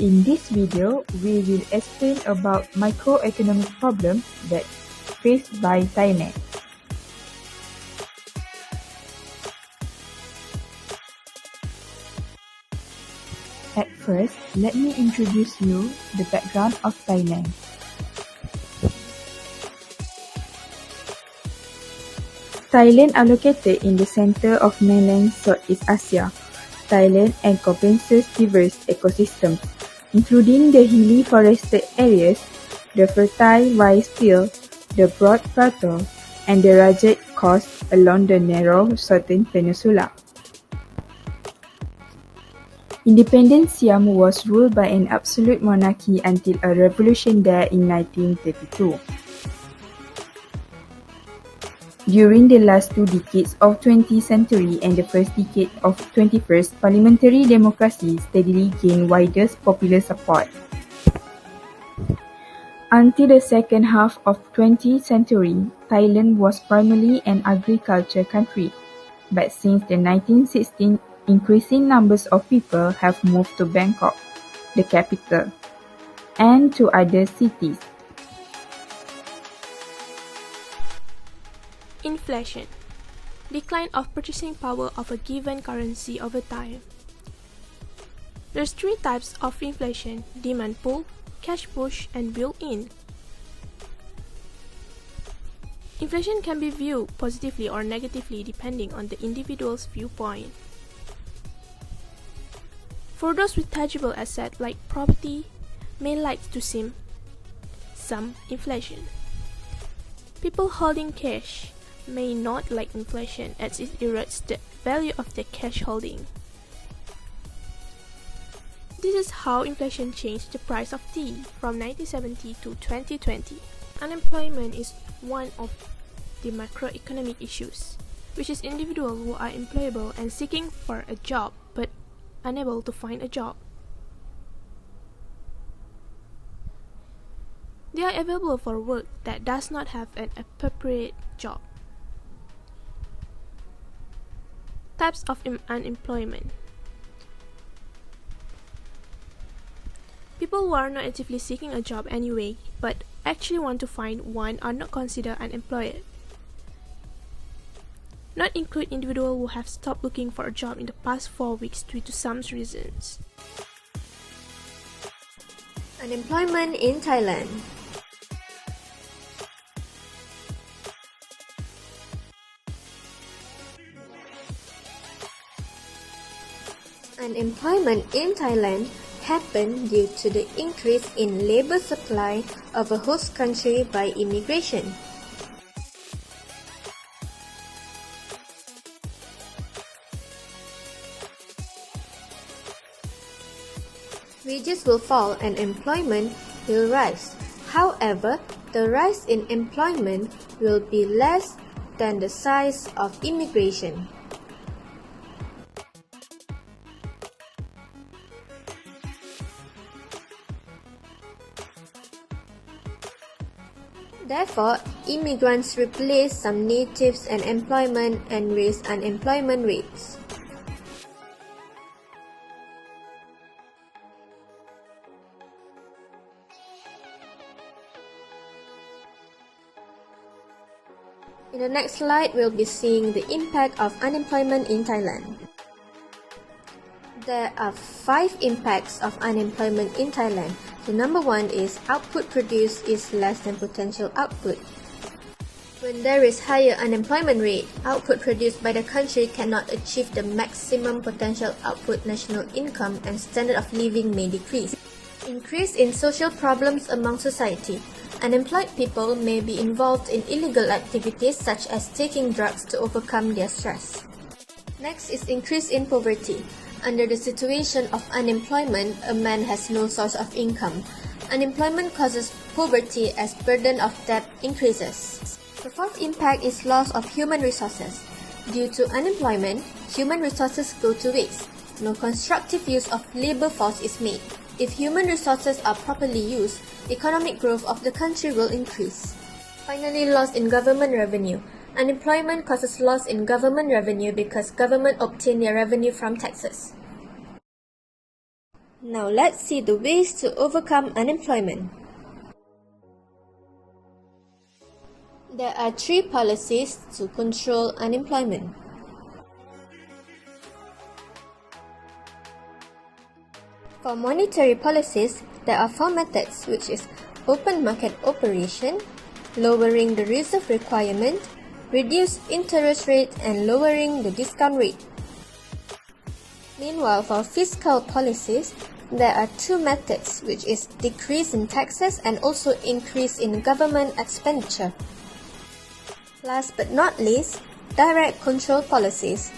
In this video, we will explain about microeconomic problems that faced by Thailand. At first, let me introduce you the background of Thailand. Thailand are located in the center of mainland Southeast Asia. Thailand encompasses diverse ecosystems, including the hilly forested areas, the fertile rice fields, the broad plateau, and the rugged coasts along the narrow southern peninsula. Independent Siam was ruled by an absolute monarchy until a revolution there in 1932. During the last two decades of 20th century and the first decade of 21st, parliamentary democracy steadily gained widest popular support. Until the second half of 20th century, Thailand was primarily an agriculture country, but since the 1960s, increasing numbers of people have moved to Bangkok, the capital, and to other cities. Inflation. Decline of purchasing power of a given currency over time. There's three types of inflation: demand pull, cash push, and built-in. Inflation can be viewed positively or negatively depending on the individual's viewpoint. For those with tangible assets like property, may like to see some inflation. People holding cash may not like inflation as it erodes the value of their cash holding. This is how inflation changed the price of tea from 1970 to 2020. Unemployment is one of the macroeconomic issues, which is individuals who are employable and seeking for a job but unable to find a job. They are available for work that does not have an appropriate job. Types of unemployment. People who are not actively seeking a job anyway, but actually want to find one are not considered unemployed. Not include individuals who have stopped looking for a job in the past 4 weeks due to some reasons. Unemployment in Thailand. Unemployment in Thailand happened due to the increase in labor supply of a host country by immigration. Wages will fall and employment will rise. However, the rise in employment will be less than the size of immigration. Therefore, immigrants replace some natives and employment and raise unemployment rates. In the next slide, we'll be seeing the impact of unemployment in Thailand. There are 5 impacts of unemployment in Thailand. The number 1 is output produced is less than potential output. When there is higher unemployment rate, output produced by the country cannot achieve the maximum potential output. National income and standard of living may decrease. Increase in social problems among society. Unemployed people may be involved in illegal activities such as taking drugs to overcome their stress. Next is increase in poverty. Under the situation of unemployment, a man has no source of income. Unemployment causes poverty as burden of debt increases. The fourth impact is loss of human resources. Due to unemployment, human resources go to waste. No constructive use of labor force is made. If human resources are properly used, economic growth of the country will increase. Finally, loss in government revenue. Unemployment causes loss in government revenue because government obtain their revenue from taxes. Now let's see the ways to overcome unemployment. There are 3 policies to control unemployment. For monetary policies, there are 4 methods, which is open market operation, lowering the reserve requirement, reduce interest rate, and lowering the discount rate. Meanwhile, for fiscal policies, there are 2 methods, which is decrease in taxes and also increase in government expenditure. Last but not least, direct control policies.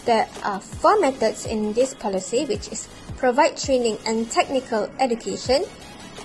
There are 4 methods in this policy, which is provide training and technical education,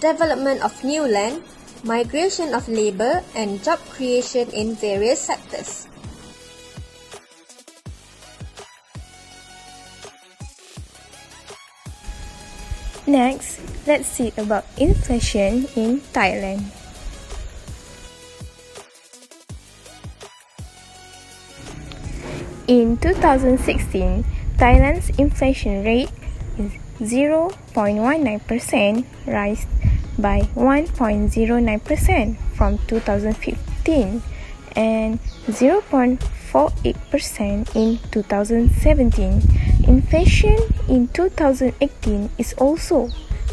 development of new land, migration of labor, and job creation in various sectors. Next, let's see about inflation in Thailand. In 2016, Thailand's inflation rate is 0.19%, rise by 1.09% from 2015 and 0.48% in 2017. Inflation in 2018 is also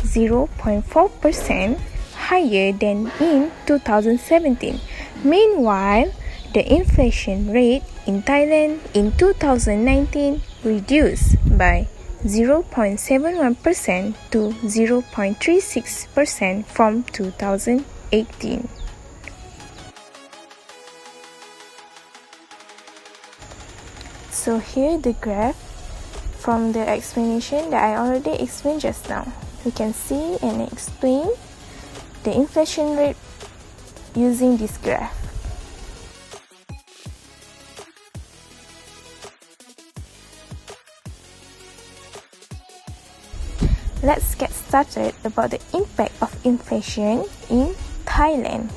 0.4% higher than in 2017. Meanwhile, the inflation rate in Thailand in 2019 reduced by 0.71% to 0.36% from 2018. So here the graph from the explanation that I already explained just now. We can see and explain the inflation rate using this graph. Let's get started about the impact of inflation in Thailand.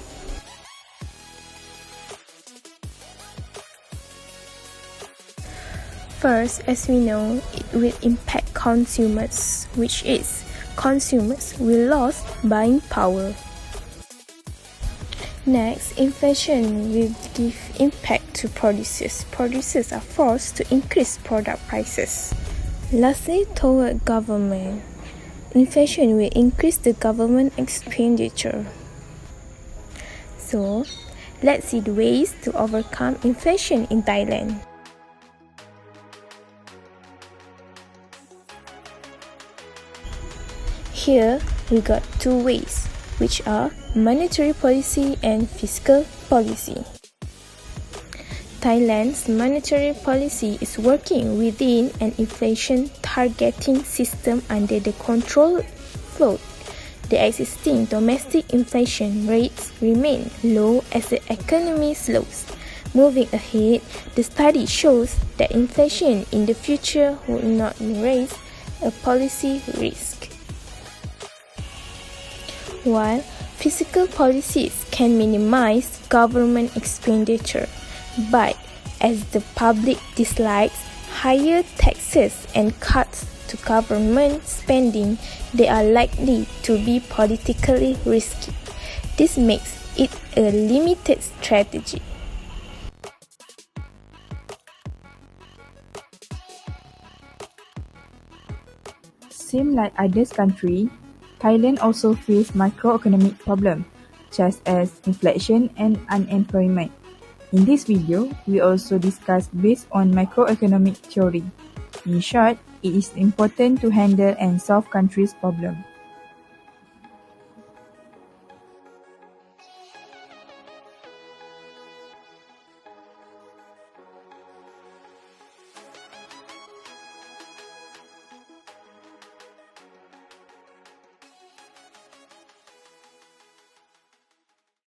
First, as we know, it will impact consumers, which is consumers will lose buying power. Next, inflation will give impact to producers. Producers are forced to increase product prices. Lastly, toward government. Inflation will increase the government expenditure. So, let's see the ways to overcome inflation in Thailand. Here, we got 2 ways, which are monetary policy and fiscal policy. Thailand's monetary policy is working within an inflation targeting system under the control float. The existing domestic inflation rates remain low as the economy slows. Moving ahead, the study shows that inflation in the future will not raise a policy risk. While fiscal policies can minimize government expenditure, but as the public dislikes higher taxes and cuts to government spending, they are likely to be politically risky. This makes it a limited strategy. Same like other countries, Thailand also faces macroeconomic problems, such as inflation and unemployment. In this video, we also discuss based on macroeconomic theory. In short, it is important to handle and solve countries' problems.